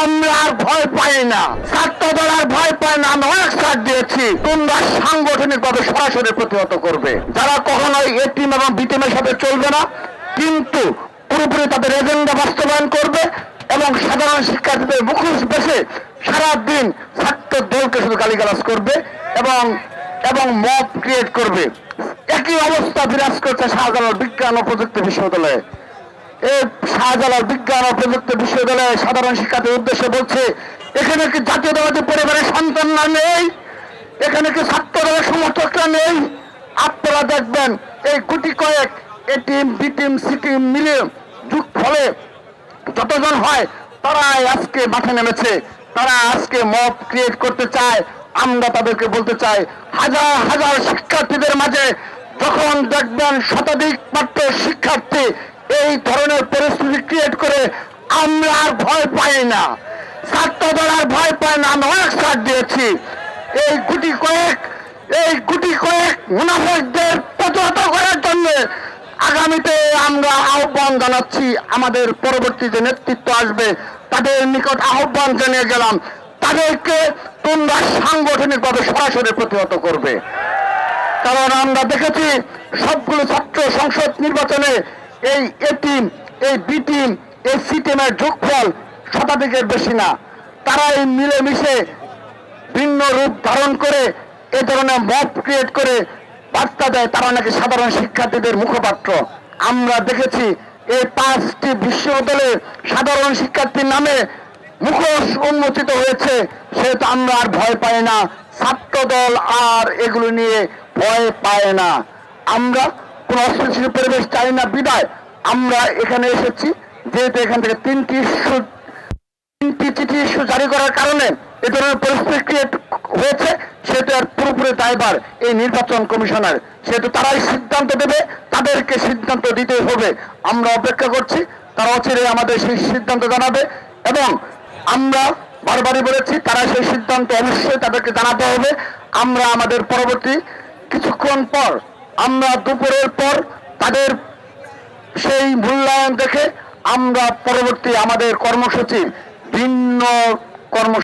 আমরা আর ভয় পাই না, ছাত্রদল আর ভয় পায় না। আমরা অনেক ছাড় দিয়েছি, তোমরা সাংগঠনিক ভাবে সরাসরি প্রতিহত করবে। যারা কখনোই এ টিম এবং বি টিমের সাথে চলবে না, কিন্তু পুরোপুরি তাদের এজেন্ডা বাস্তবায়ন করবে এবং সাধারণ শিক্ষার্থীদের মুখোশ বেশে সারাদিন ছাত্র দলকে শুধু গালিগালাজ করবে এবং এবং মব ক্রিয়েট করবে। একই অবস্থা বিরাজ করছে শাহজালাল বিজ্ঞান ও প্রযুক্তি বিশ্ববিদ্যালয়ে। এই শাহজালাল বিজ্ঞান ও প্রযুক্তি বিশ্ববিদ্যালয়ে সাধারণ শিক্ষার্থীর উদ্দেশ্যে বলছে, এখানে কি জাতীয়তাবাদী পরিবারের সন্তানরা নেই? এখানে কি ছাত্র দলের সমর্থকরা নেই? আপনারা দেখবেন এই গুটি কয়েক A team B team C team মিলে যুগ ফলে যতজন হয় তারাই আজকে মাঠে নেমেছে, তারা আজকে মব ক্রিয়েট করতে চায়। আমরা তাদেরকে বলতে চাই, হাজার হাজার শিক্ষার্থীদের মাঝে যখন দেখবেন শতাধিক মাত্র শিক্ষার্থী এই ধরনের পরিস্থিতি ক্রিয়েট করে, আমরা আর ভয় পাই না, ছাত্রদল আর ভয় পায় না। আমরা অনেক ছাড় দিয়েছি। এই গুটি কয়েক মুনাফিকদের প্রতিহত করার জন্য আগামীতে আমরা আহ্বান জানাচ্ছি, আমাদের পরবর্তী যে নেতৃত্ব আসবে তাদের নিকট আহ্বান জানিয়ে গেলাম, তাদেরকে তোমরা সাংগঠনিক ভাবে সরাসরি প্রতিহত করবে। কারণ আমরা দেখেছি সবগুলো ছাত্র সংসদ নির্বাচনে এই এ টিম, এই বি টিম, এই সি টিমের যোগফল শতাধিকের বেশি না। তারাই মিলেমিশে ভিন্ন রূপ ধারণ করে এ ধরনের মব ক্রিয়েট করে বার্তা দেয় তারা নাকি সাধারণ শিক্ষার্থীদের মুখপাত্র। আমরা দেখেছি এই 5টি বিশ্ববিদ্যালয়ে সাধারণ শিক্ষার্থীর নামে মুখোশ উন্মোচিত হয়েছে, সেহেতু আমরা আর ভয় পাই না, ছাত্রদল আর এগুলো নিয়ে ভয় পায় না। আমরা কোন অস্থিতিশীল পরিবেশ চাই না বিদায় আমরা এখানে এসেছি। যেহেতু এখান থেকে তিনটি চিঠি ইস্যু জারি করার কারণে এ ধরনের পরিস্থিতি ক্রিয়েট হয়েছে, সেহেতু আর পুরোপুরি দায়ভার এই নির্বাচন কমিশনের। সেহেতু তারাই সিদ্ধান্ত দেবে, তাদেরকে সিদ্ধান্ত দিতে হবে। আমরা অপেক্ষা করছি, তারা অচিরে আমাদের সেই সিদ্ধান্ত জানাবে এবং আমরা বারবারই বলেছি তারা সেই সিদ্ধান্ত অবশ্যই তাদেরকে জানাতে হবে। আমরা আমাদের পরবর্তী কিছুক্ষণ পর, আমরা দুপুরের পর তাদের সেই মূল্যায়ন দেখে আমরা পরবর্তী আমাদের কর্মসূচি ভিন্ন কর্ম